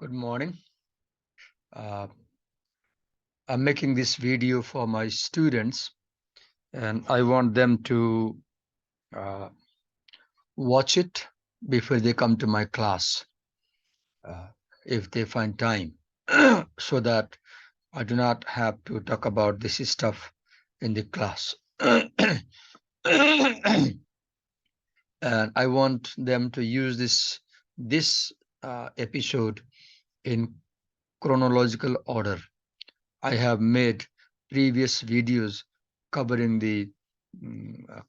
Good morning. Uh, I'm making this video for my students, and I want them to uh, watch it before they come to my class, uh, if they find time, so that I do not have to talk about this stuff in the class. And I want them to use this episode in chronological order. I have made previous videos covering the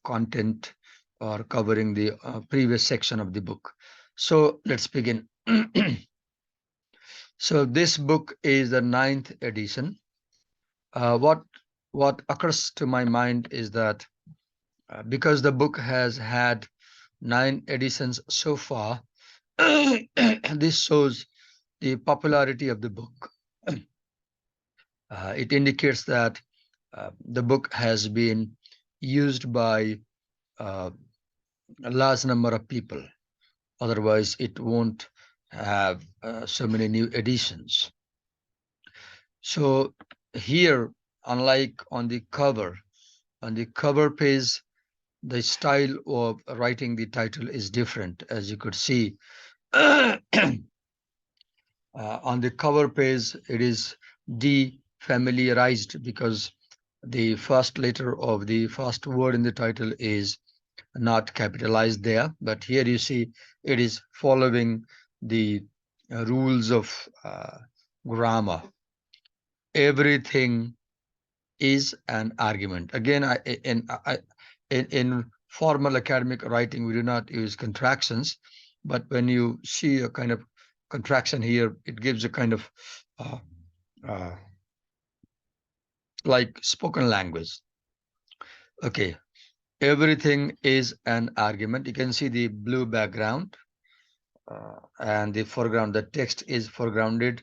content or covering the previous section of the book. So let's begin. So this book is the ninth edition. Uh, what what occurs to my mind is that because the book has had 9 editions so far, this shows the popularity of the book. It indicates that the book has been used by uh, a large number of people. Otherwise, it won't have so many new editions. So here, unlike on the cover page, the style of writing the title is different, as you could see. On the cover page, it is defamiliarized because the first letter of the first word in the title is not capitalized there. But here you see it is following the rules of grammar. Everything is an argument. Again, in formal academic writing, we do not use contractions, but when you see a kind of contraction here, it gives a kind of uh, uh, like spoken language. Okay, everything is an argument. You can see the blue background and the foreground. The text is foregrounded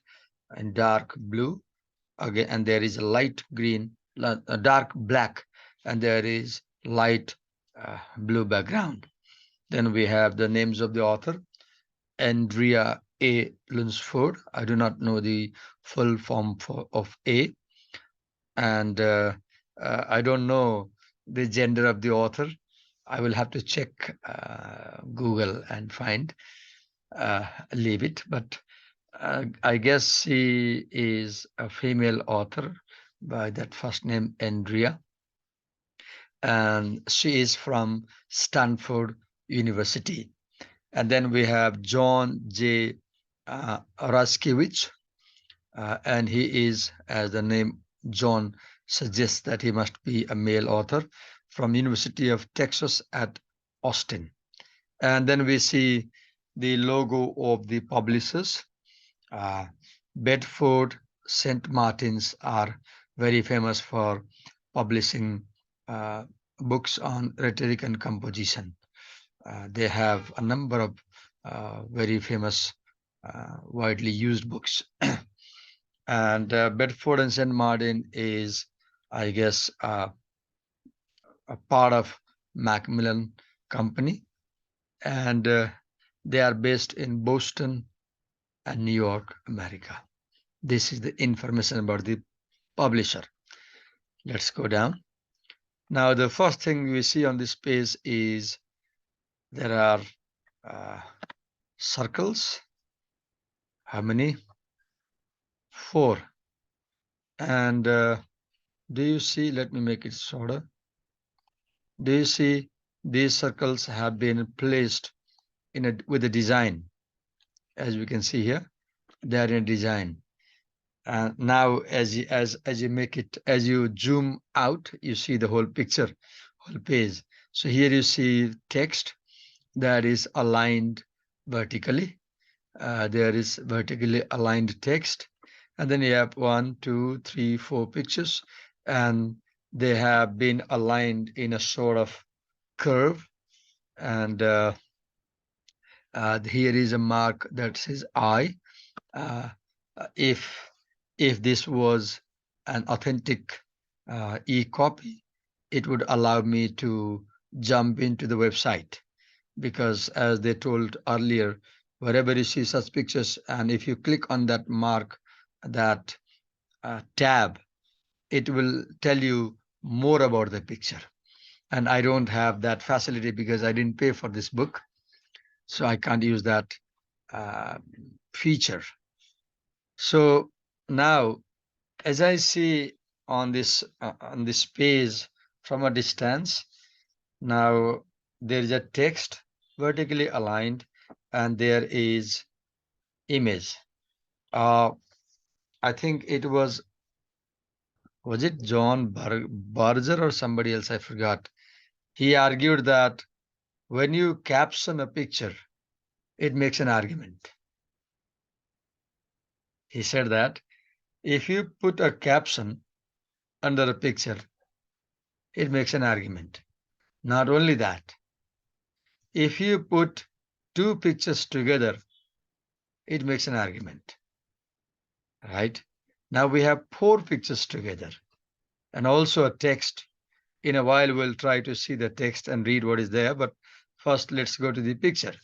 in dark blue. Again, and there is a light green, a dark black, and there is light blue background. Then we have the names of the author: Andrea A. Lunsford. I do not know the full form of A, and I don't know the gender of the author. I will have to check Google and find. Leave it, but I guess she is a female author by that first name, Andrea, and she is from Stanford University. And then we have John J. Raskevich, and he is, as the name John suggests, that he must be a male author from University of Texas at Austin. And then we see the logo of the publishers. Uh, Bedford St. Martins are very famous for publishing uh, books on rhetoric and composition. They have a number of very famous, widely used books. And Bedford and St. Martin is, I guess, a part of Macmillan Company, and they are based in Boston and New York, America. This is the information about the publisher. Let's go down. Now, the first thing we see on this page is there are uh, circles. How many? 4. And do you see? Let me make it shorter. Do you see these circles have been placed in with a design? As we can see here, they are in a design. And now, as you make it, as you zoom out, you see the whole picture, whole page. So here you see text that is aligned vertically. There is vertically aligned text, and then you have 1, 2, 3, 4 pictures, and they have been aligned in a sort of curve. And here is a mark that says I. Uh, if this was an authentic e-copy, it would allow me to jump into the website, because as they told earlier, wherever you see such pictures, and if you click on that mark, that tab, it will tell you more about the picture. And I don't have that facility because I didn't pay for this book, so I can't use that uh, feature. So now, as I see on this page from a distance, now there is a text vertically aligned, and there is image. Uh, I think it was it John Barger or somebody else? I forgot. He argued that when you caption a picture, it makes an argument. He said that if you put a caption under a picture, it makes an argument. Not only that, if you put two pictures together, it makes an argument, right? Now we have four pictures together and also a text. In a while, we'll try to see the text and read what is there, but first let's go to the picture.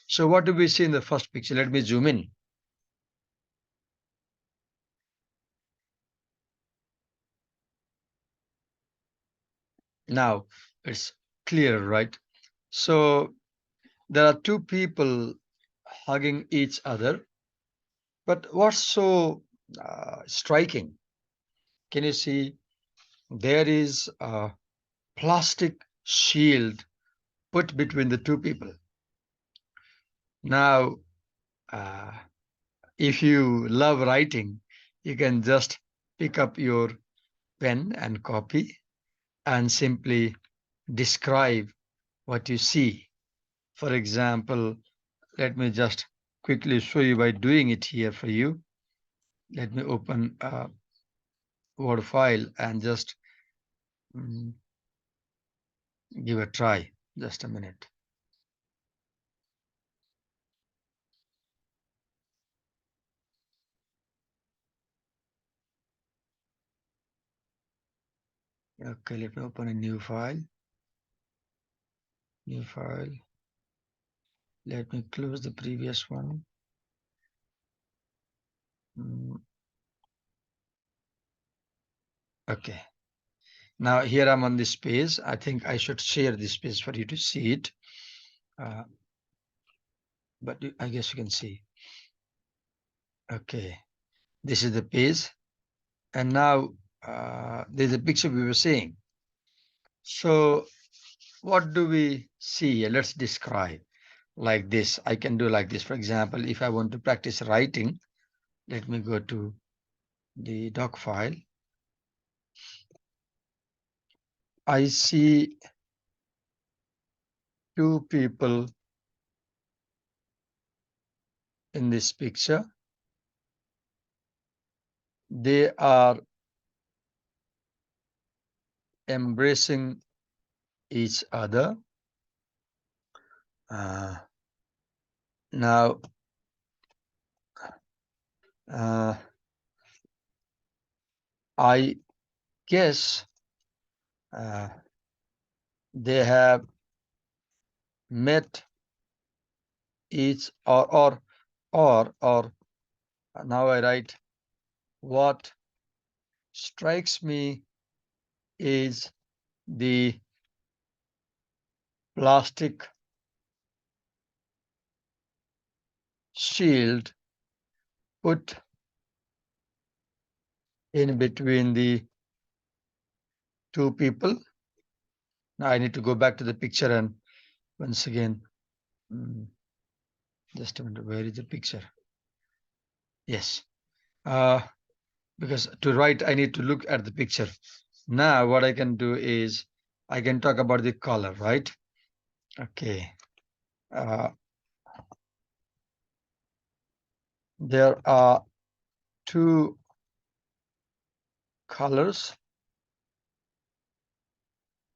So what do we see in the first picture? Let me zoom in. Now it's clear, right? So there are two people hugging each other, but what's so striking? Can you see there is a plastic shield put between the two people? Now, uh, if you love writing, you can just pick up your pen and copy and simply describe what you see. For example, let me just quickly show you by doing it here for you. Let me open a Word file and just mm, give a try. Just a minute. Okay, let me open a new file. New file. Let me close the previous one. Mm, okay. Now here I'm on this page. I think I should share this page for you to see it. Uh, but I guess you can see. Okay. This is the page. And now there's a picture we were seeing. So what do we see here? Let's describe like this. I can do like this. For example, if I want to practice writing, let me go to the doc file. I see two people in this picture. They are embracing each other. Uh, now, uh, I guess uh, they have met each or now I write what strikes me is the plastic shield put in between the two people. Now I need to go back to the picture and once again, mm, just a minute, where is the picture? Yes, because to write, I need to look at the picture. Now what I can do is I can talk about the color, right? Okay. Uh, there are two colors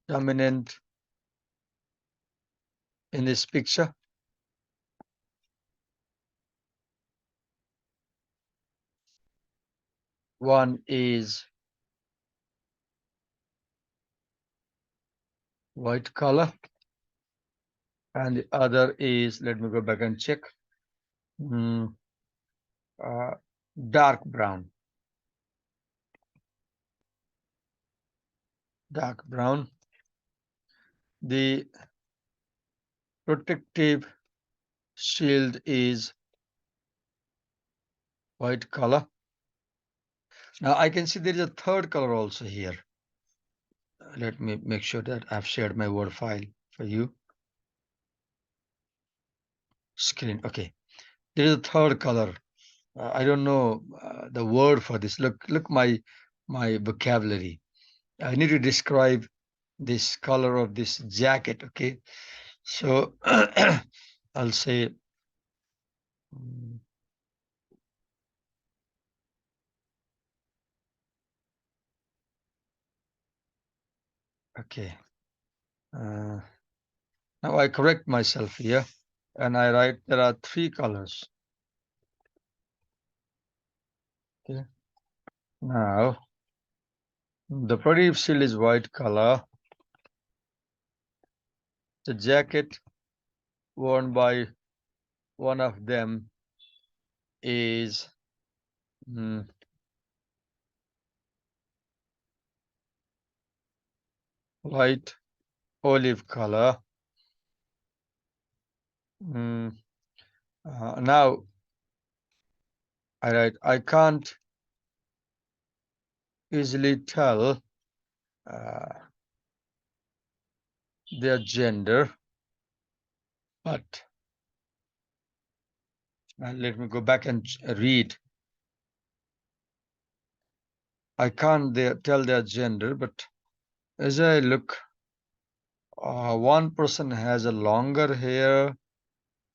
dominant in this picture. One is white color and the other is, let me go back and check. mm, uh, dark brown. Dark brown. The protective shield is white color. Now I can see there is a third color also here. Let me make sure that I've shared my Word file for you. Screen. Okay. There is a third color. I don't know the word for this. Look my vocabulary. I need to describe this color of this jacket. Okay. So I'll say mm, okay. Uh, Now I correct myself here and I write there are three colors. Okay. Now the protective seal is white color. The jacket worn by one of them is mm, light olive color. Mm, now I write I can't easily tell uh, their gender, but let me go back and read. I can't tell their gender, but as I look, one person has a longer hair,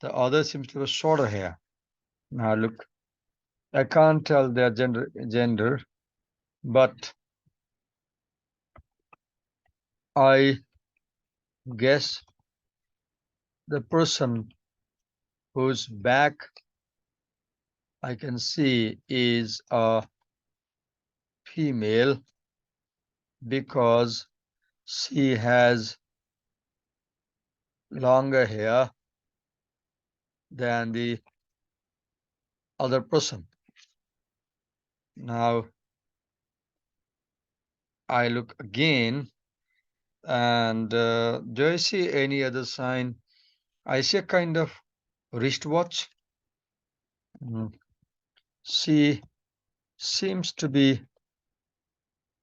the other seems to have shorter hair. Now look, I can't tell their gender, but I guess the person whose back I can see is a female because she has longer hair than the other person. Now I look again and do I see any other sign? I see a kind of wristwatch. Mm. She seems to be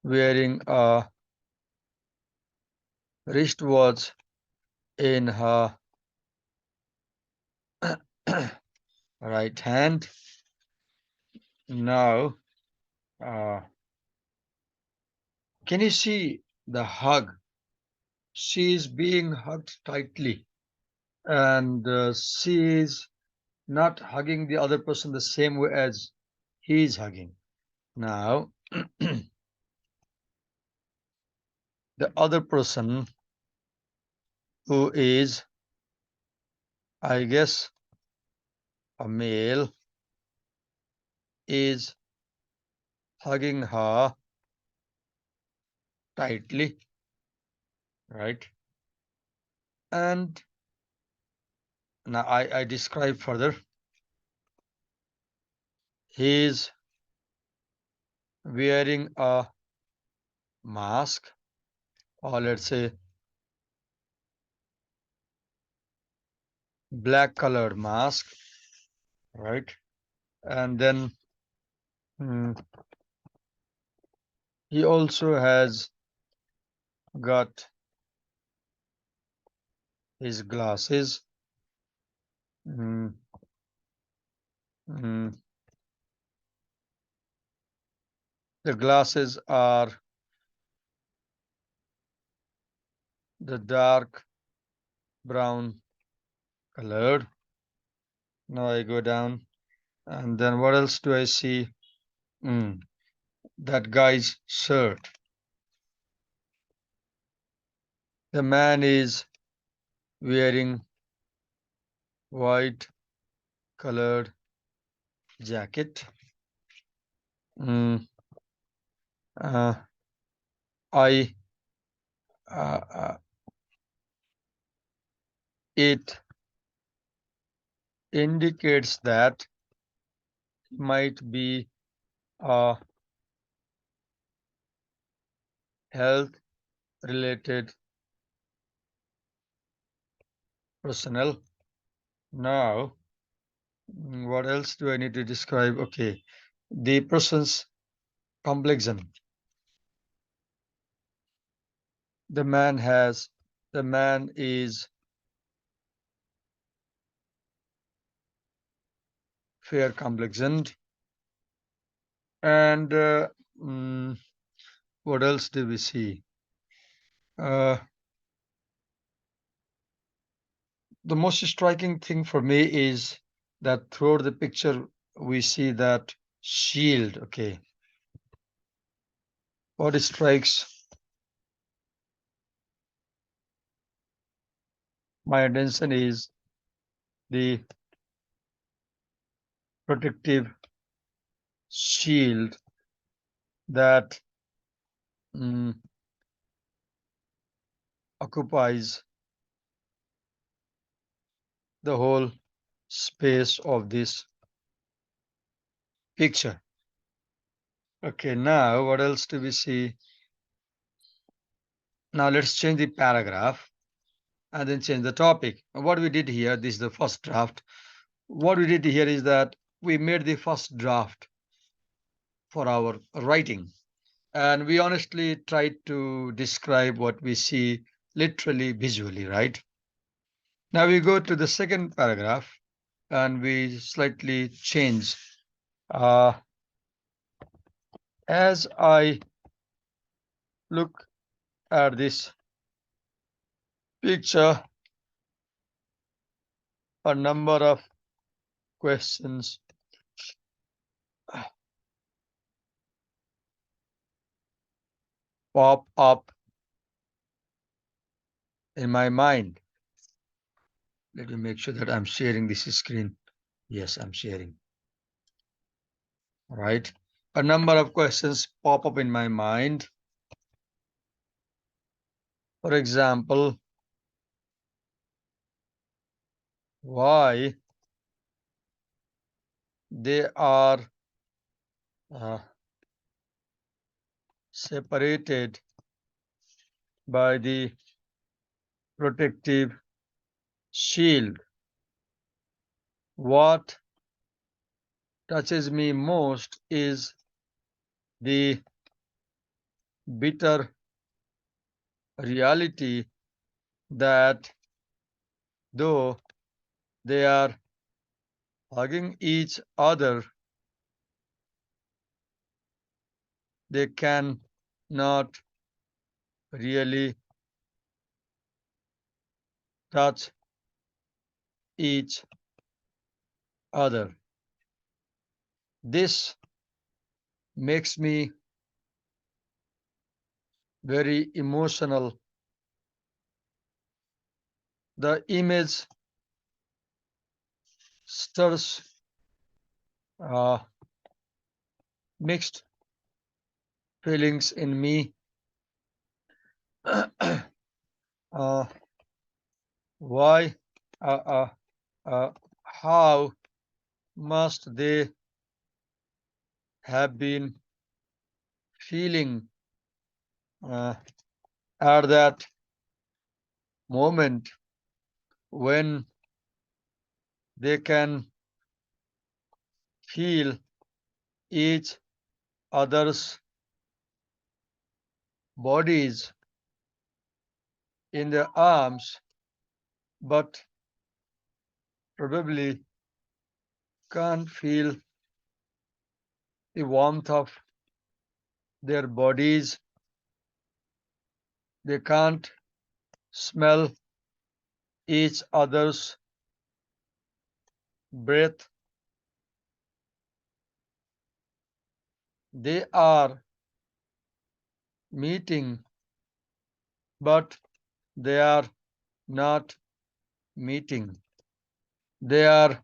wearing a wristwatch in her right hand. Now, uh, can you see the hug? She is being hugged tightly, and she is not hugging the other person the same way as he is hugging. Now, the other person who is, I guess, a male is hugging her tightly, right? And now I describe further. He is wearing a mask, or let's say black colored mask, right? And then mm, he also has got his glasses. Mm, mm, the glasses are the dark brown colored. Now I go down, and then what else do I see? Mm, that guy's shirt. The man is wearing white colored jacket. Mm, uh, I uh, it indicates that he might be a health related personnel. Now, what else do I need to describe? Okay, the person's complexion. The man has, the man is fair complexioned. And mm, what else do we see? Uh, the most striking thing for me is that throughout the picture we see that shield. Okay, what strikes my attention is the protective shield that mm, occupies the whole space of this picture. Okay, now what else do we see? Now let's change the paragraph and then change the topic. What we did here, this is the first draft. What we did here is that we made the first draft for our writing, and we honestly tried to describe what we see literally visually, right? Now we go to the second paragraph and we slightly change. Uh, as I look at this picture, a number of questions pop up in my mind. Let me make sure that I'm sharing this screen. Yes, I'm sharing. All right. A number of questions pop up in my mind. For example, why they are uh, separated by the protective shield. What touches me most is the bitter reality that though they are hugging each other, they can not really touch each other. This makes me very emotional. The image stirs uh, mixed feelings in me. uh, why? Uh, uh, how must they have been feeling uh, at that moment when they can feel each other's bodies in their arms, but probably can't feel the warmth of their bodies. They can't smell each other's breath. They are meeting, but they are not meeting. They are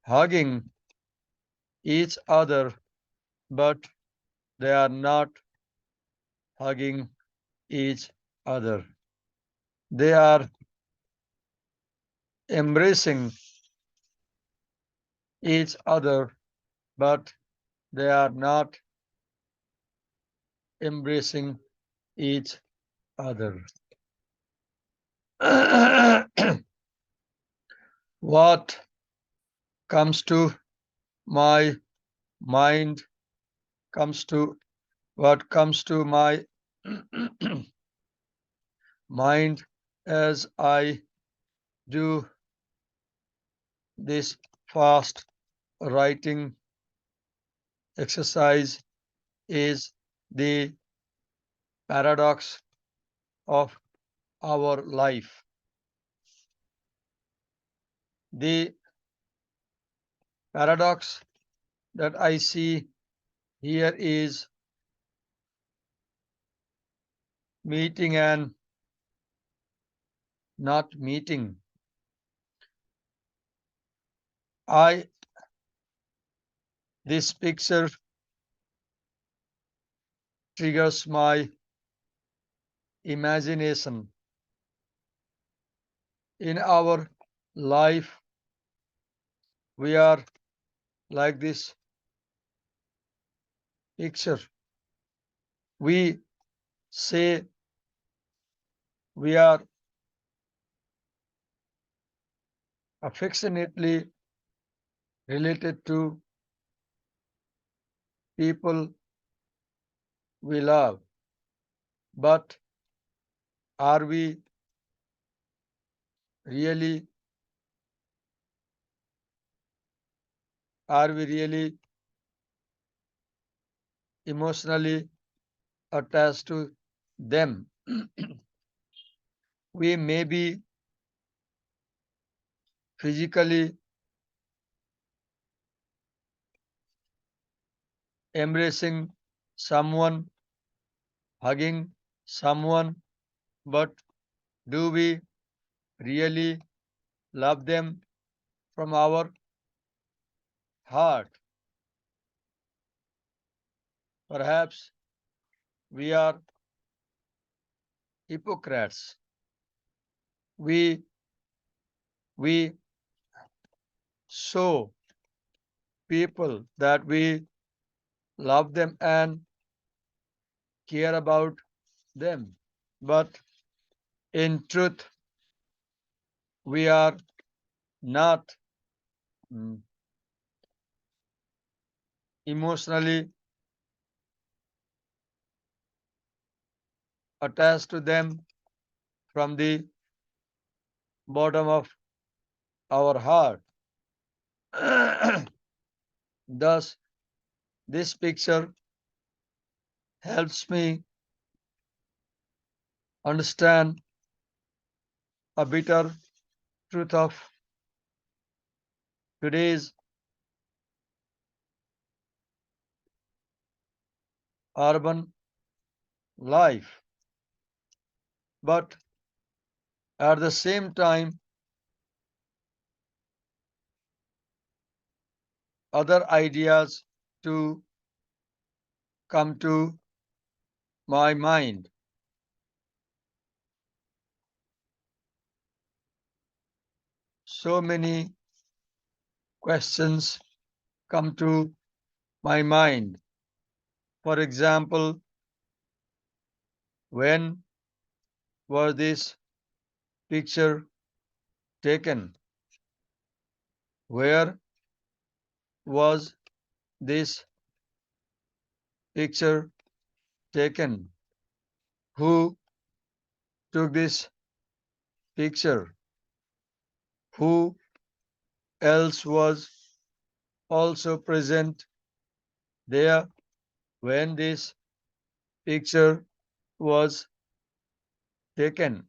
hugging each other, but they are not hugging each other. They are embracing each other, but they are not embracing each other. What comes to my mind comes to what comes to my mind as I do this fast writing exercise is the paradox of our life. The paradox that I see here is meeting and not meeting. I This picture triggers my imagination. In our life, we are like this picture. We say we are affectionately related to people we love, but are we really are we really emotionally attached to them? We may be physically embracing someone, hugging someone, but do we really love them from our heart? Perhaps we are hypocrites. We we show people that we love them and care about them, but in truth, we are not mm, emotionally attached to them from the bottom of our heart. Thus, this picture helps me understand a bitter truth of today's urban life. But at the same time, other ideas to come to my mind. So many questions come to my mind. For example, when was this picture taken? Where was this picture taken? Who took this picture? Who else was also present there when this picture was taken?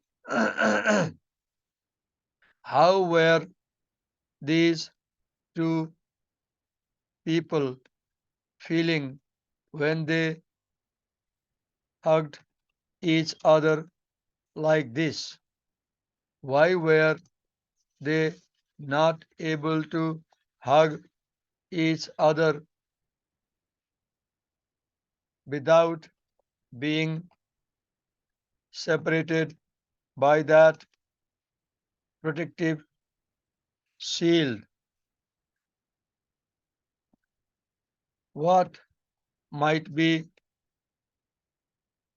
How were these two people feeling when they hugged each other like this? Why were they not able to hug each other without being separated by that protective shield? What might be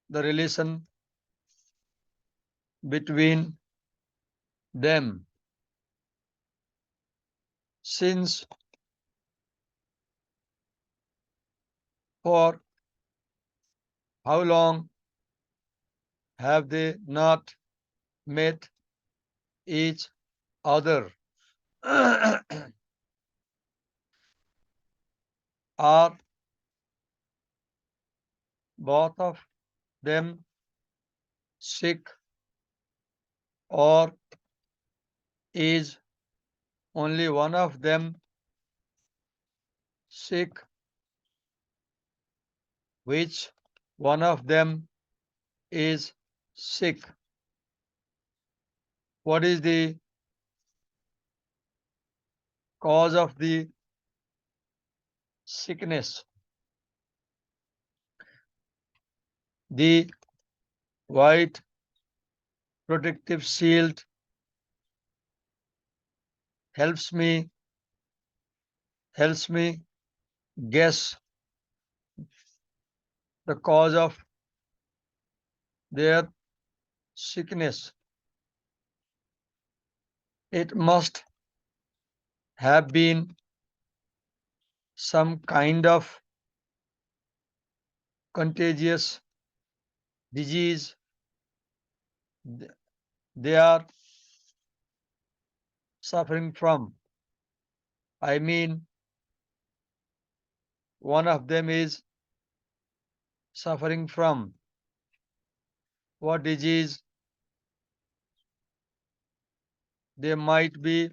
the relation between them? Since for how long have they not met each other? Are both of them sick, or is only one of them sick? Which one of them is sick? What is the cause of the sickness? The white protective shield helps me guess the cause of their sickness. It must have been some kind of contagious disease they are suffering from. I mean, one of them is suffering from what disease they might be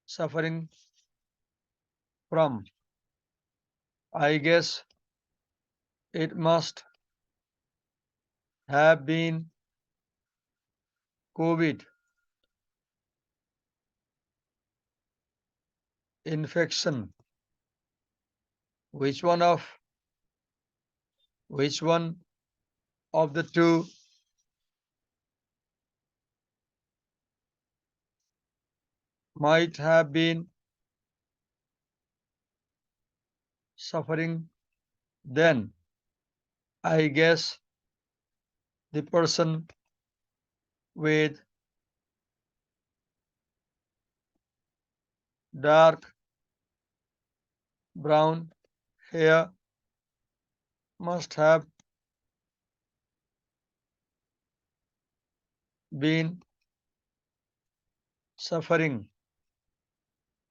suffering from. I guess it must have been COVID infection. Which one of which one of the two might have been suffering then? I guess the person with dark brown hair must have been suffering.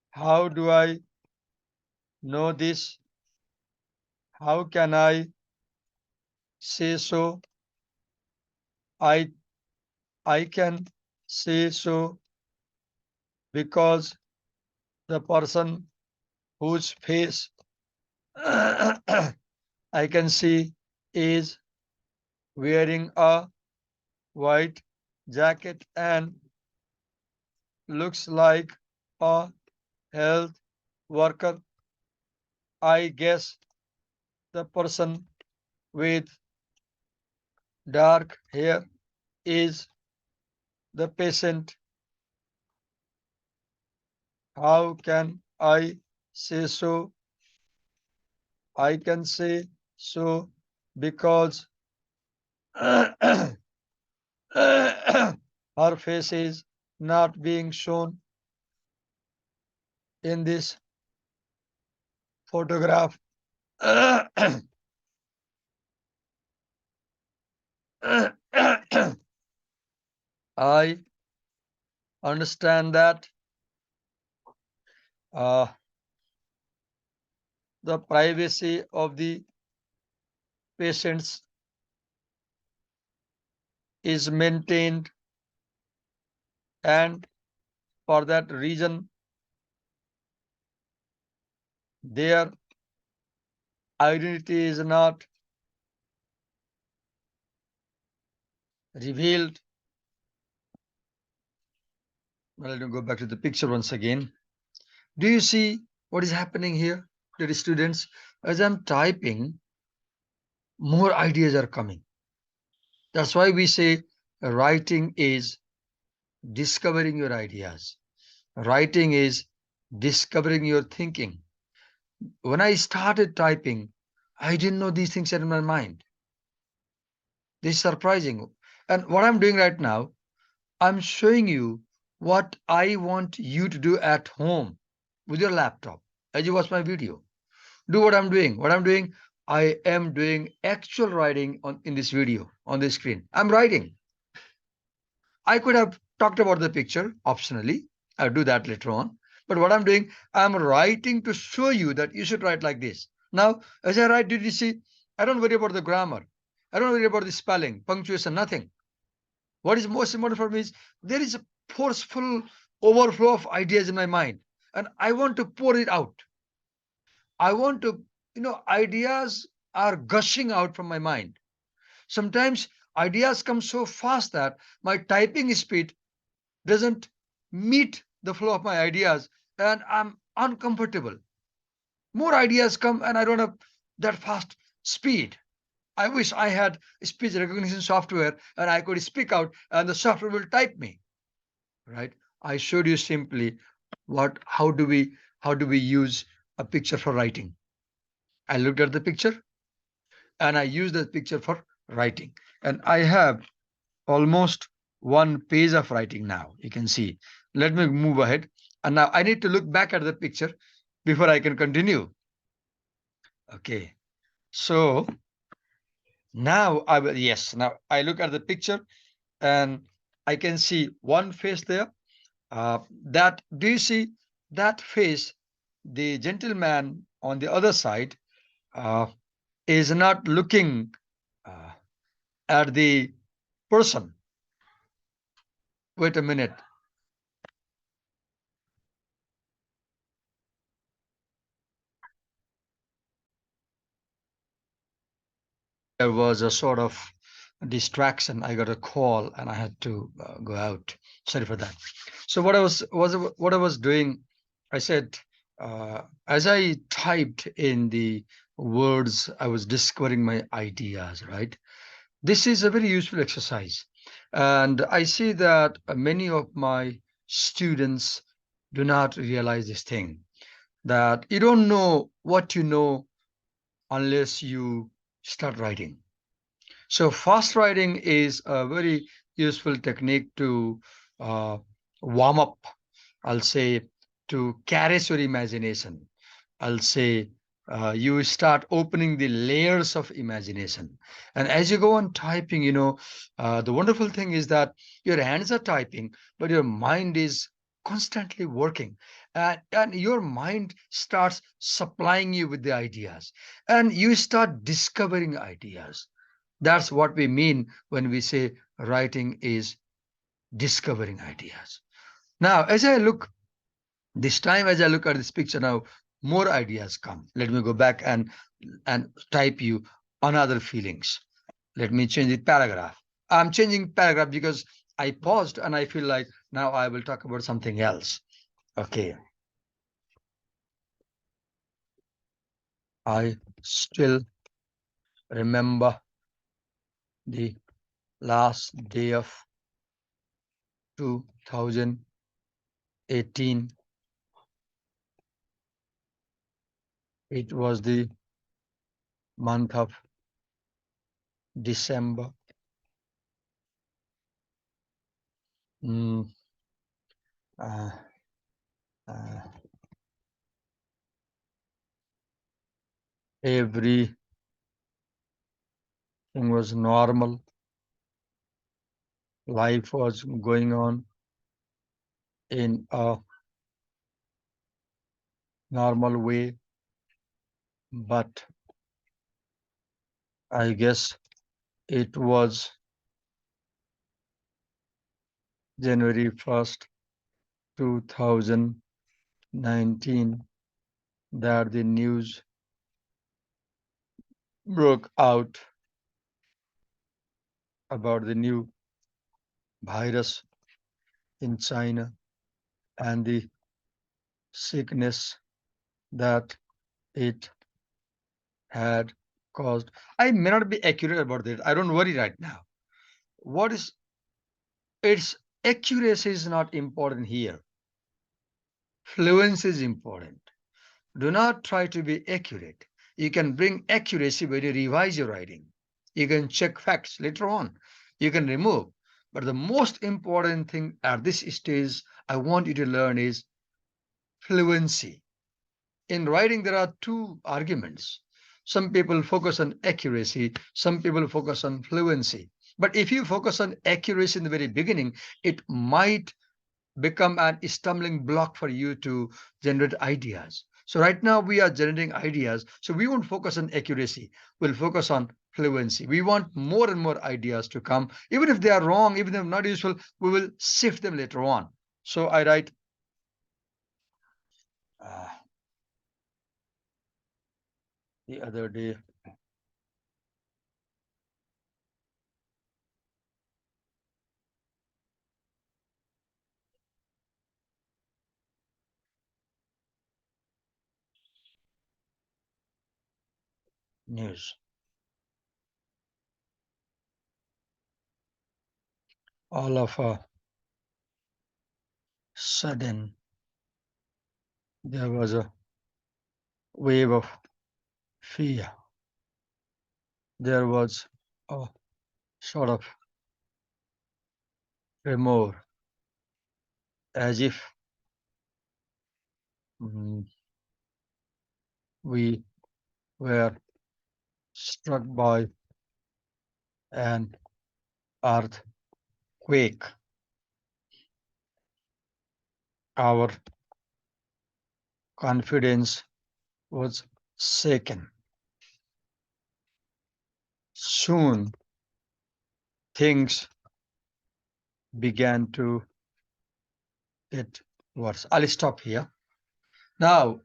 How do I know this? How can I say so? I I can say so because the person whose face I can see is wearing a white jacket and looks like a health worker. I guess the person with dark hair is the patient. How can I say so? I can say so because her face is not being shown in this photograph. I understand that uh, the privacy of the patients is maintained, and for that reason, their identity is not revealed. Well, let me go back to the picture once again. Do you see what is happening here, dear students? As I'm typing, more ideas are coming. That's why we say writing is discovering your ideas. Writing is discovering your thinking. When I started typing, I didn't know these things are in my mind. This is surprising. And what I'm doing right now, I'm showing you what I want you to do at home with your laptop as you watch my video. Do what I'm doing. What I'm doing, I am doing actual writing on in this video on the screen. I'm writing. I could have talked about the picture optionally. I'll do that later on. But what I'm doing, I'm writing to show you that you should write like this. Now, as I write, did you see? I don't worry about the grammar. I don't worry about the spelling, punctuation, nothing. What is most important for me is there is a forceful overflow of ideas in my mind, and I want to pour it out. I want to, ideas are gushing out from my mind. Sometimes ideas come so fast that my typing speed doesn't meet the flow of my ideas, and I'm uncomfortable. More ideas come and I don't have that fast speed. I wish I had speech recognition software and I could speak out and the software will type me, right? I showed you simply what how do we use a picture for writing. I looked at the picture and I used that picture for writing. And I have almost one page of writing now. You can see. Let me move ahead. And now I need to look back at the picture before I can continue. Okay. So now I will, yes, now I look at the picture and I can see one face there. Do you see that face? The gentleman on the other side uh, is not looking uh, at the person. Wait a minute. There was a sort of distraction. I got a call and I had to go out. Sorry for that. So what I was doing, I said as I typed in the words, I was discovering my ideas. Right. This is a very useful exercise, and I see that many of my students do not realize this thing that you don't know what you know unless you start writing. So fast writing is a very useful technique to uh, warm up, I'll say, to caress your imagination. I'll say you start opening the layers of imagination. And as you go on typing, the wonderful thing is that your hands are typing, but your mind is constantly working. And your mind starts supplying you with the ideas. And you start discovering ideas. That's what we mean when we say writing is discovering ideas. Now, this time as I look at this picture now, more ideas come. Let me go back and type you another feelings. Let me change the paragraph. I'm changing paragraph because I paused and I feel like now I will talk about something else. Okay. I still remember the last day of 2018. It was the month of December. Mm, uh, uh, Everything was normal. Life was going on in a normal way. But I guess it was January 1st, 2019 that the news broke out about the new virus in China and the sickness that it had caused. I may not be accurate about it. I don't worry right now. What is its accuracy is not important here. Fluency is important. Do not try to be accurate. You can bring accuracy when you revise your writing. You can check facts later on. You can remove. But the most important thing at this stage I want you to learn is fluency. In writing, there are two arguments. Some people focus on accuracy, some people focus on fluency. But if you focus on accuracy in the very beginning, it might become an stumbling block for you to generate ideas. So right now we are generating ideas. So we won't focus on accuracy. We'll focus on fluency. We want more and more ideas to come. Even if they are wrong, even if they're not useful, we will sift them later on. So I write uh, the other day, news. All of a sudden, there was a wave of fear. There was a sort of remorse, as if mm, we were struck by an earthquake. Our confidence was shaken. Soon things began to get worse. I'll stop here. Now,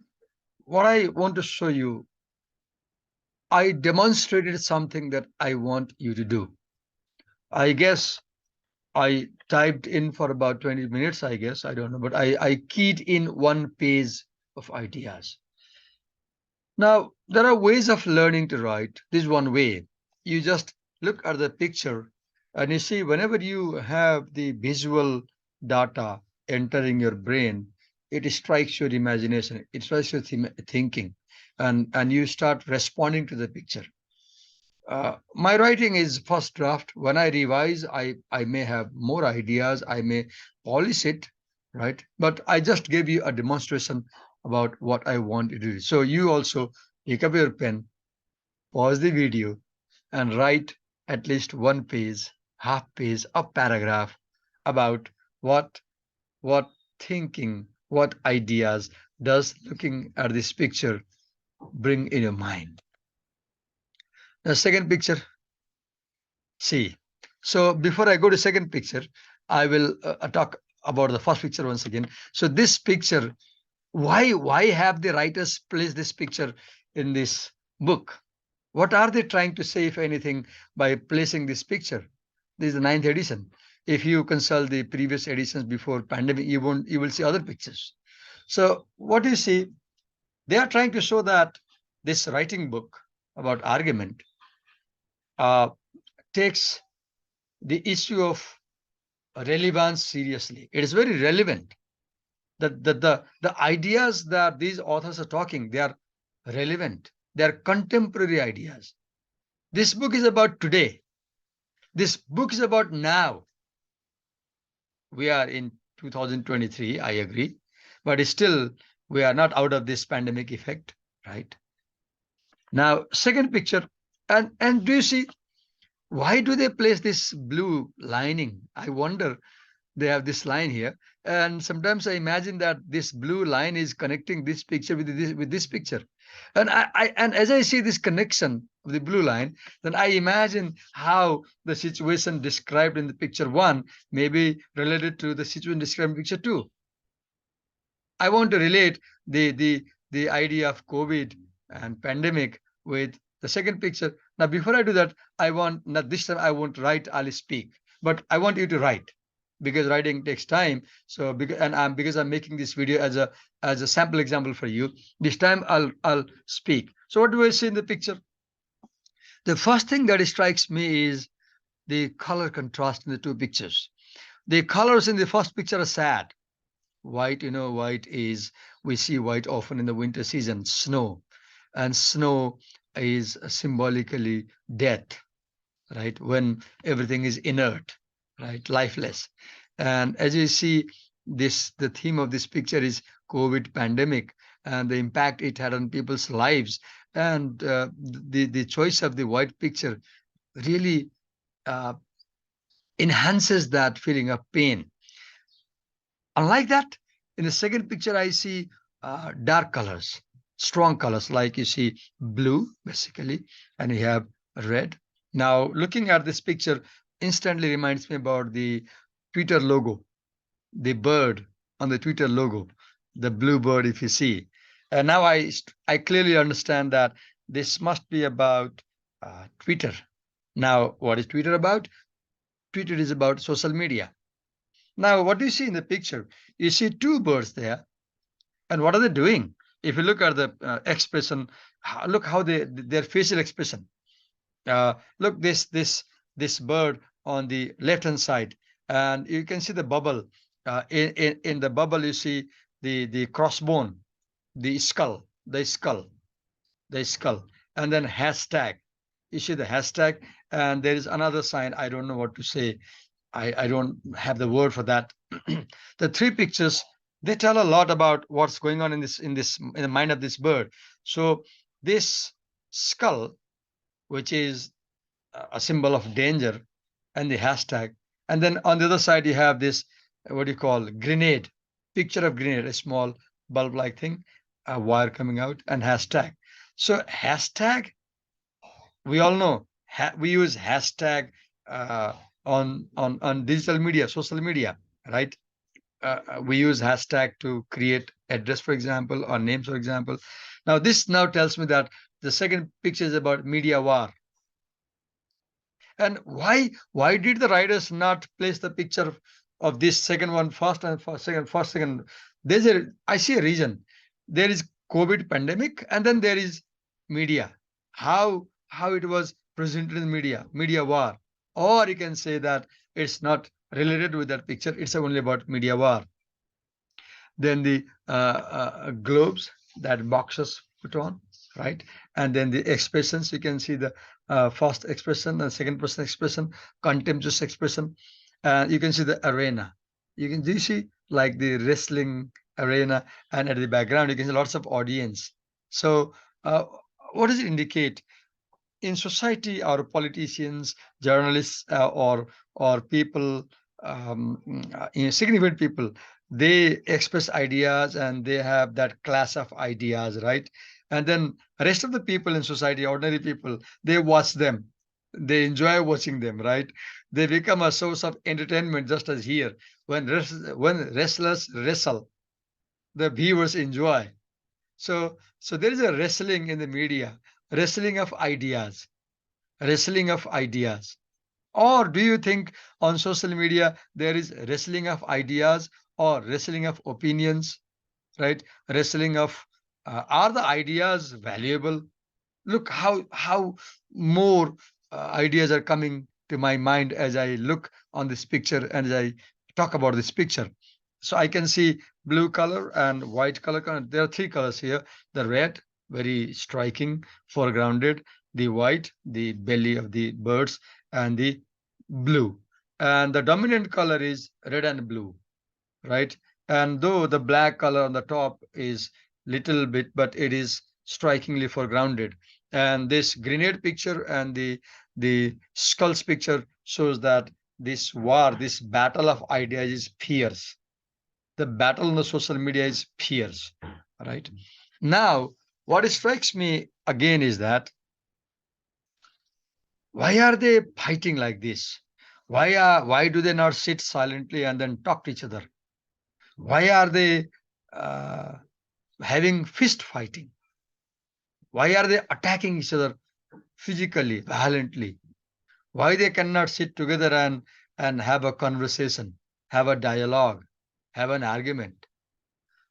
what I want to show you, I demonstrated something that I want you to do. I guess I typed in for about 20 minutes, I guess. I don't know, but I keyed in one page of ideas. Now, there are ways of learning to write. This is one way. You just look at the picture and you see whenever you have the visual data entering your brain, it strikes your imagination, it strikes your thinking, and you start responding to the picture. My writing is first draft. When I revise, I may have more ideas. I may polish it, right? But I just gave you a demonstration about what I want you to do. So you also pick up your pen, pause the video, and write at least one page, half page, a paragraph about what what thinking, what ideas does looking at this picture bring in your mind. The second picture, see. So before I go to second picture, I will talk about the first picture once again. So this picture, why have the writers placed this picture in this book? What are they trying to say, if anything, by placing this picture? This is the ninth edition. If you consult the previous editions before pandemic, you will see other pictures. So what you see, they are trying to show that this writing book about argument uh, takes the issue of relevance seriously. It is very relevant. The ideas that these authors are talking, they are relevant. They are contemporary ideas. This book is about today. This book is about now. We are in 2023, I agree, but still we are not out of this pandemic effect, right? Now, second picture, and do you see why do they place this blue lining? I wonder. They have this line here, and sometimes I imagine that this blue line is connecting this picture with this picture, and and as I see this connection of the blue line, then I imagine how the situation described in the picture one may be related to the situation described in picture two. I want to relate the idea of COVID and pandemic with the second picture. Now, before I do that, I want not this time I won't write, I'll speak. But I want you to write because writing takes time. So because I'm making this video as a sample example for you, this time I'll speak. So what do I see in the picture? The first thing that strikes me is the color contrast in the two pictures. The colors in the first picture are sad. White, white is, we see white often in the winter season, snow. And snow is symbolically death, right? When everything is inert, right? Lifeless. And as you see, the theme of this picture is COVID pandemic and the impact it had on people's lives. And the choice of the white picture really uh, enhances that feeling of pain. Unlike that, in the second picture, I see dark colors, strong colors, like you see blue, basically, and you have red. Now, looking at this picture instantly reminds me about the Twitter logo, the bird on the Twitter logo, the blue bird, if you see. And now I clearly understand that this must be about Twitter. Now, what is Twitter about? Twitter is about social media. Now, what do you see in the picture? You see two birds there. And what are they doing? If you look at the expression, look how their facial expression. Look this bird on the left hand side, and you can see the bubble. In the bubble, you see the crossbone, the skull, and then hashtag. You see the hashtag, and there is another sign. I don't know what to say. I don't have the word for that. The three pictures, they tell a lot about what's going on in the mind of this bird. So this skull, which is a symbol of danger, and the hashtag, and then on the other side you have this, what do you call, grenade, picture of grenade, a small bulb like thing, a wire coming out, and hashtag. So hashtag, we all know, we use hashtag uh, on digital media, social media, right? We use hashtag to create address, for example, or names, for example. Now this now tells me that the second picture is about media war. And why did the writers not place the picture of this second one first and first second? There's a, I see a reason. There is COVID pandemic, and then there is media. How it was presented in media war, or you can say that it's not related with that picture. It's only about media war. Then the globes that boxers put on, right? And then the expressions, you can see the first expression and second person expression, contemptuous expression. You can see the arena. Do you see like the wrestling arena, and at the background you can see lots of audience. So uh, what does it indicate? In society, our politicians, journalists, or people, significant people, they express ideas and they have that class of ideas, right? And then rest of the people in society, ordinary people, they watch them. They enjoy watching them, right? They become a source of entertainment, just as here. When wrestlers wrestle, the viewers enjoy. So there is a wrestling in the media, wrestling of ideas, wrestling of ideas. Or do you think on social media there is wrestling of ideas or wrestling of opinions, right? Wrestling of, are the ideas valuable? Look how more ideas are coming to my mind as I look on this picture and as I talk about this picture. So I can see blue color and white color. There are three colors here. The red, very striking, foregrounded. The white, the belly of the birds, and the blue. And the dominant color is red and blue, right? And though the black color on the top is little bit, but it is strikingly foregrounded. And this grenade picture and the skulls picture shows that this war, this battle of ideas is fierce. The battle on the social media is fierce, right? Now, what strikes me again is that why are they fighting like this? Why do they not sit silently and then talk to each other? Why are they uh, having fist fighting? Why are they attacking each other physically, violently? Why they cannot sit together and have a conversation, have a dialogue, have an argument?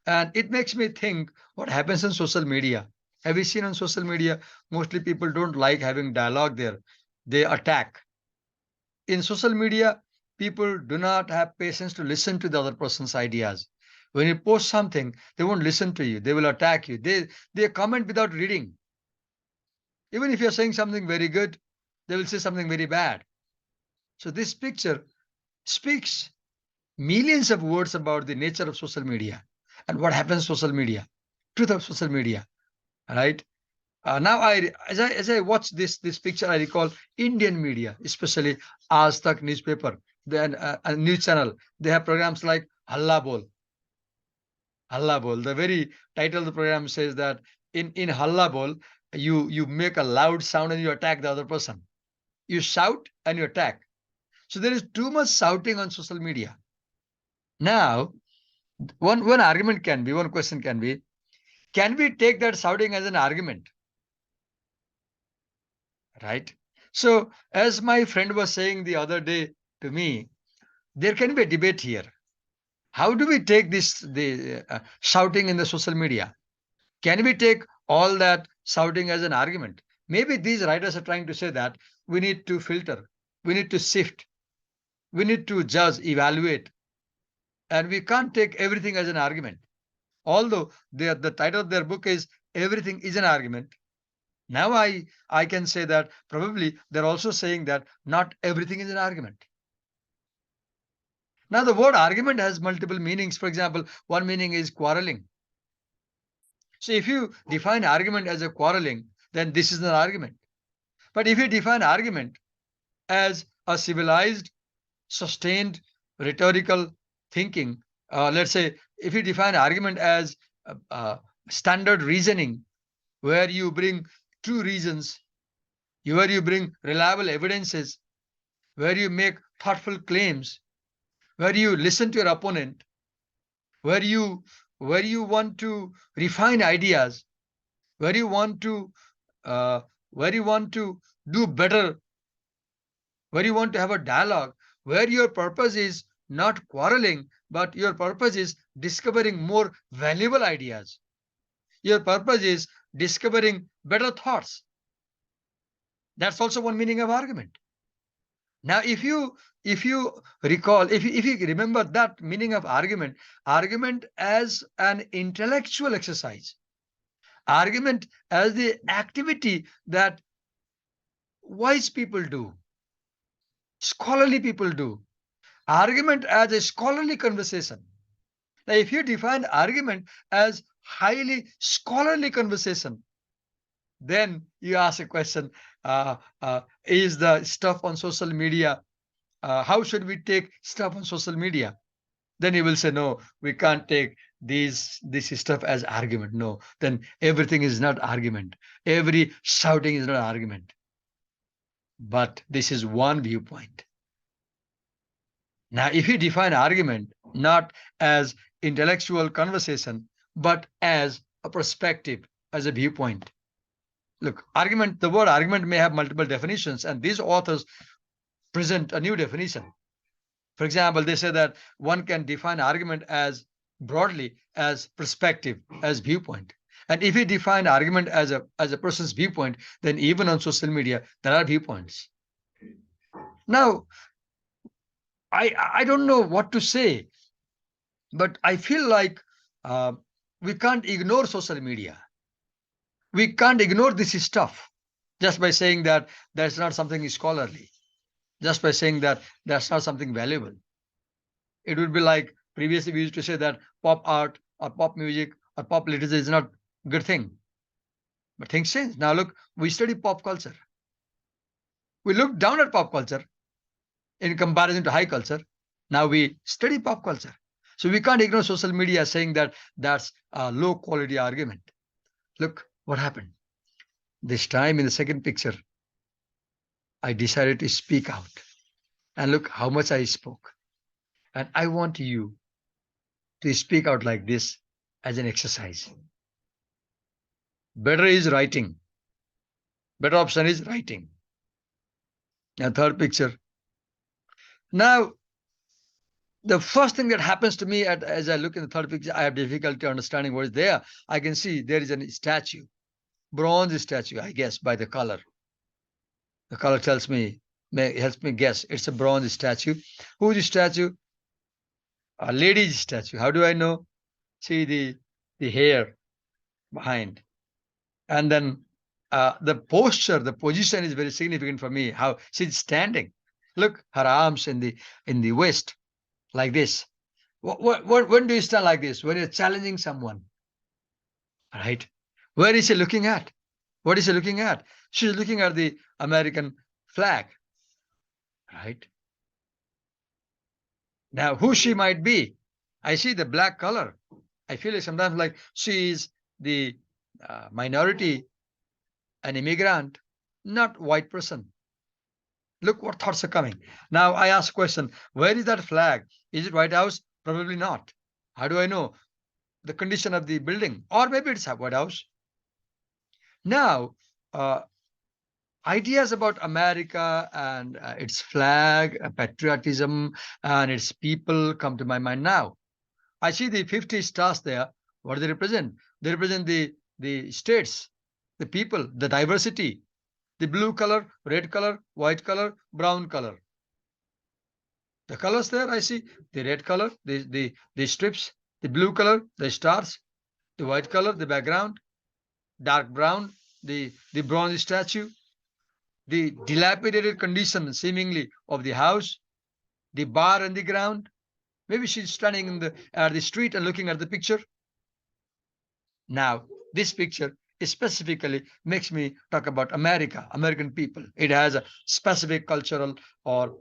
And it makes me think what happens in social media. Have you seen on social media? Mostly people don't like having dialogue there. They attack. In social media, people do not have patience to listen to the other person's ideas. When you post something, they won't listen to you. They will attack you. They comment without reading. Even if you're saying something very good, they will say something very bad. So this picture speaks millions of words about the nature of social media and what happens to social media, truth of social media, right? Now, as I watch this picture, I recall Indian media, especially Aaj Tak newspaper, then a news channel. They have programs like Halla Bol. Halla Bol. The very title of the program says that in Halla Bol, you make a loud sound and you attack the other person. You shout and you attack. So there is too much shouting on social media. Now, one argument can be, one question can we take that shouting as an argument? Right? So, as my friend was saying the other day to me, there can be a debate here. How do we take the shouting in the social media? Can we take all that shouting as an argument? Maybe these writers are trying to say that we need to filter, we need to sift, we need to judge, evaluate, and we can't take everything as an argument. Although the title of their book is Everything is an Argument. Now I can say that probably they're also saying that not everything is an argument. Now the word argument has multiple meanings. For example, one meaning is quarreling. So if you define argument as a quarreling, then this is an argument. But if you define argument as a civilized, sustained, rhetorical thinking, let's say if you define argument as standard reasoning, where you bring true reasons, where you bring reliable evidences, where you make thoughtful claims, where you listen to your opponent, where you want to refine ideas, where you want to uh, where you want to do better, where you want to have a dialogue, where your purpose is not quarreling, but your purpose is discovering more valuable ideas. Your purpose is discovering better thoughts. That's also one meaning of argument. Now, if you recall, if you remember that meaning of argument, argument as an intellectual exercise, argument as the activity that wise people do, scholarly people do, argument as a scholarly conversation. Now, if you define argument as highly scholarly conversation, then you ask a question: is the stuff on social media? How should we take stuff on social media? Then you will say, no, we can't take this stuff as argument. No, then everything is not argument. Every shouting is not argument. But this is one viewpoint. Now, if you define argument not as intellectual conversation, but as a perspective, as a viewpoint. Look, argument, the word argument may have multiple definitions, and these authors present a new definition. For example, they say that one can define argument as broadly as perspective, as viewpoint. And if you define argument as a person's viewpoint, then even on social media, there are viewpoints. Now, I don't know what to say, but I feel like we can't ignore social media. We can't ignore this stuff just by saying that that's not something scholarly, just by saying that that's not something valuable. It would be like previously we used to say that pop art or pop music or pop literature is not a good thing. But things change. Now look, we study pop culture. We look down at pop culture in comparison to high culture. Now we study pop culture. So we can't ignore social media saying that that's a low quality argument. Look what happened. This time in the second picture, I decided to speak out. And look how much I spoke. And I want you to speak out like this as an exercise. Better is writing. Better option is writing. Now, third picture. Now, the first thing that happens to me as I look in the third picture, I have difficulty understanding what is there. I can see there is a statue, bronze statue, I guess, by the color. The color tells me, helps me guess. It's a bronze statue. Who is the statue? A lady's statue. How do I know? See the hair behind. And then the posture, the position is very significant for me. How she's standing. Look, her arms in the waist like this. When do you stand like this? When you're challenging someone, right? Where is she looking at? What is she looking at? She's looking at the American flag, right? Now, who she might be? I see the black color. I feel like sometimes like she is the minority, an immigrant, not white person. Look what thoughts are coming. Now I ask a question, where is that flag? Is it White House? Probably not. How do I know? The condition of the building. Or maybe it's a White House. Now, uh, ideas about America and its flag, patriotism, and its people come to my mind now. I see the 50 stars there. What do they represent? They represent the states, the people, the diversity, the blue color, red color, white color, brown color. The colors there, I see the red color, the strips, the blue color, the stars, the white color, the background, dark brown, the bronze statue, the dilapidated condition seemingly of the house, the bar on the ground. Maybe she's standing in the at the street and looking at the picture. Now, this picture specifically makes me talk about America, American people. It has a specific cultural or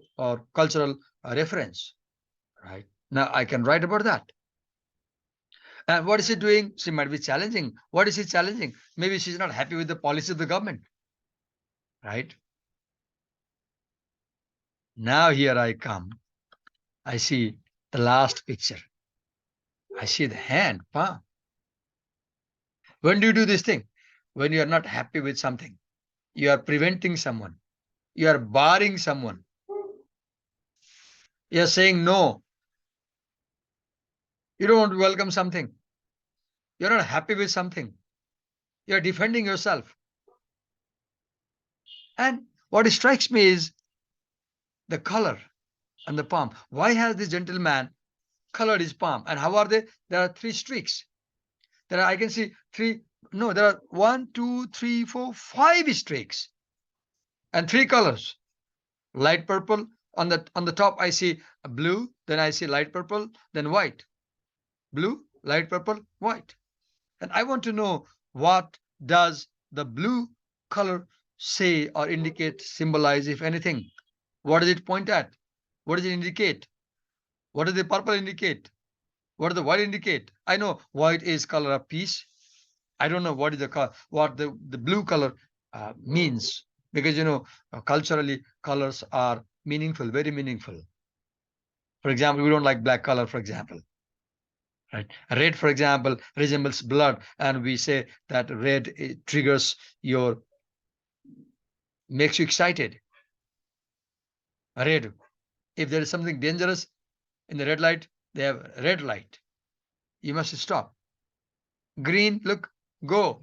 cultural reference, right? Now I can write about that. And what is she doing? She might be challenging. What is she challenging? Maybe she's not happy with the policy of the government, right? Now here I come. I see the last picture. I see the hand, palm. When do you do this thing? When you are not happy with something. You are preventing someone. You are barring someone. You are saying no. You don't want to welcome something. You're not happy with something. You're defending yourself. And what strikes me is the color and the palm. Why has this gentleman colored his palm? And how are they? There are three streaks. There are, I can see three, no, there are 1, 2, 3, 4, 5 streaks and three colors. Light purple. On the top, I see a blue, then I see light purple, then white. Blue, light purple, white. And I want to know, what does the blue color say or indicate, symbolize, if anything? What does it point at? What does it indicate? What does the purple indicate? What does the white indicate? I know white is color of peace. I don't know what is the color, what the blue color means, because culturally colors are meaningful, very meaningful. For example, we don't like black color, for example. Right. Red, for example, resembles blood, and we say that red triggers your, makes you excited. Red, if there is something dangerous in the red light, they have red light. You must stop. Green, look, go.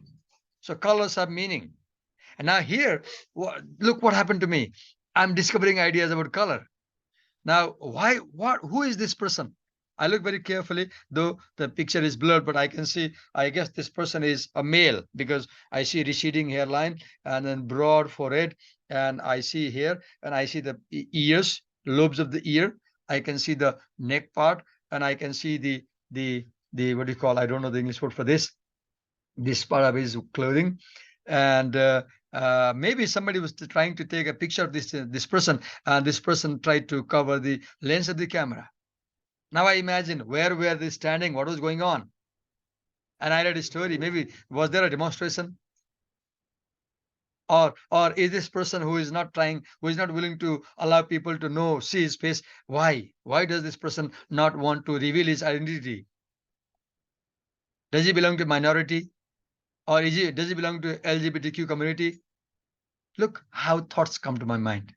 So colors have meaning. And now here, look what happened to me. I'm discovering ideas about color. Now, who is this person? I look very carefully, though the picture is blurred, but I can see, I guess this person is a male, because I see receding hairline and then broad forehead. And I see here, and I see the ears, lobes of the ear. I can see the neck part, and I can see the what do you call? I don't know the English word for this part of his clothing. And maybe somebody was trying to take a picture of this person, and this person tried to cover the lens of the camera. Now I imagine, where were they standing, what was going on? And I read a story. Maybe was there a demonstration, or is this person who is not trying, who is not willing to allow people to know, see his face? Why does this person not want to reveal his identity? Does he belong to minority, or does he belong to LGBTQ community? Look how thoughts come to my mind.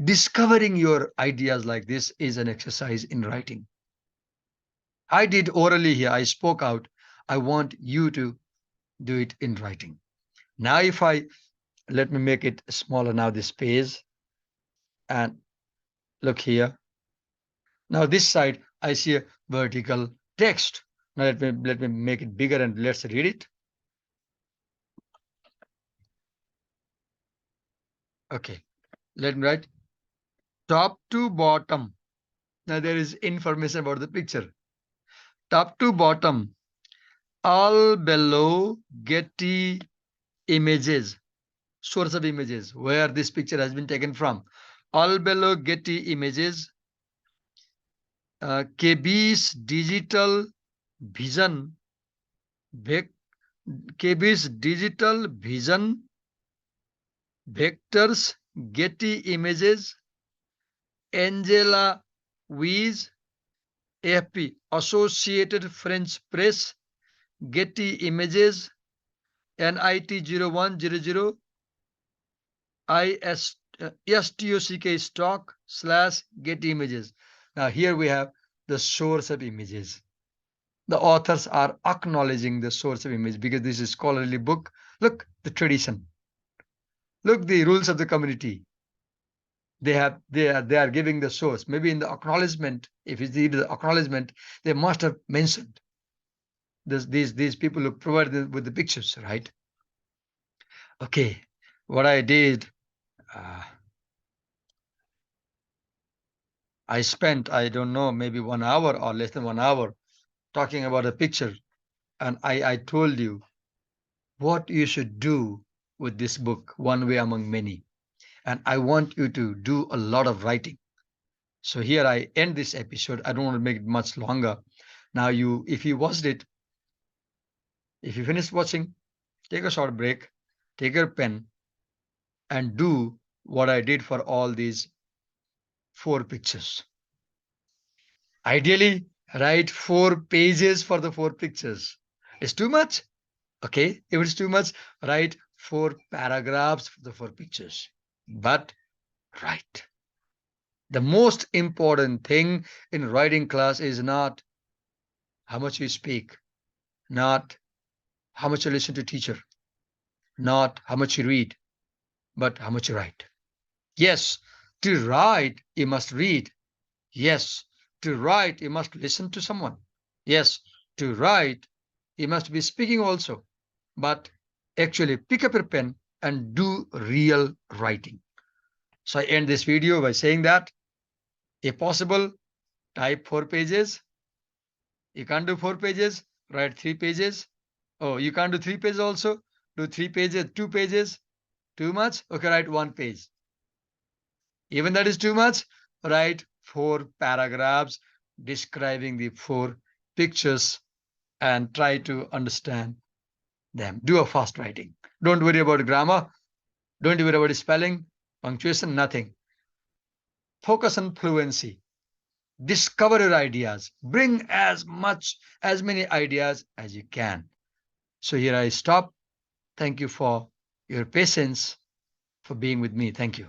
Discovering your ideas like this is an exercise in writing. I did orally here, I spoke out. I want you to do it in writing. Now, if let me make it smaller now, this page, and look here. Now, this side, I see a vertical text. Now let me make it bigger and let's read it. Okay, let me write top to bottom. Now there is information about the picture. Top to bottom, all below Getty images, source of images, where this picture has been taken from. All below Getty images, KB's digital vision, KB's digital vision vectors, Getty images, Angela Weiss, AFP, Associated French Press, Getty Images, NIT 0100 STOCK stock / Getty Images. Now here we have the source of images. The authors are acknowledging the source of image because this is a scholarly book. Look, the tradition. Look, the rules of the community. They are giving the source. Maybe in the acknowledgement, if you see the acknowledgement, they must have mentioned these people who provided with the pictures, right? Okay, what I did, uh, I spent, I don't know, maybe 1 hour or less than 1 hour talking about a picture, and I told you what you should do with this book, one way among many. And I want you to do a lot of writing. So here I end this episode. I don't want to make it much longer. Now if you watched it, if you finish watching, take a short break, take your pen, and do what I did for all these 4 pictures. Ideally, write 4 pages for the 4 pictures. It's too much? Okay, if it's too much, write 4 paragraphs for the 4 pictures. But write. The most important thing in writing class is not how much you speak, not how much you listen to teacher, not how much you read, but how much you write. Yes, to write, you must read. Yes, to write, you must listen to someone. Yes, to write, you must be speaking also. But actually, pick up your pen and do real writing. So I end this video by saying that if possible, type 4 pages. You can't do 4 pages, write 3 pages. Oh, you can't do 3 pages also? Do 3 pages, 2 pages. Too much? Okay, write 1 page. Even that is too much, write 4 paragraphs describing the 4 pictures and try to understand them. Do a fast writing. Don't worry about grammar. Don't worry about spelling, punctuation, nothing. Focus on fluency. Discover your ideas. Bring as many ideas as you can. So here I stop. Thank you for your patience, for being with me. Thank you.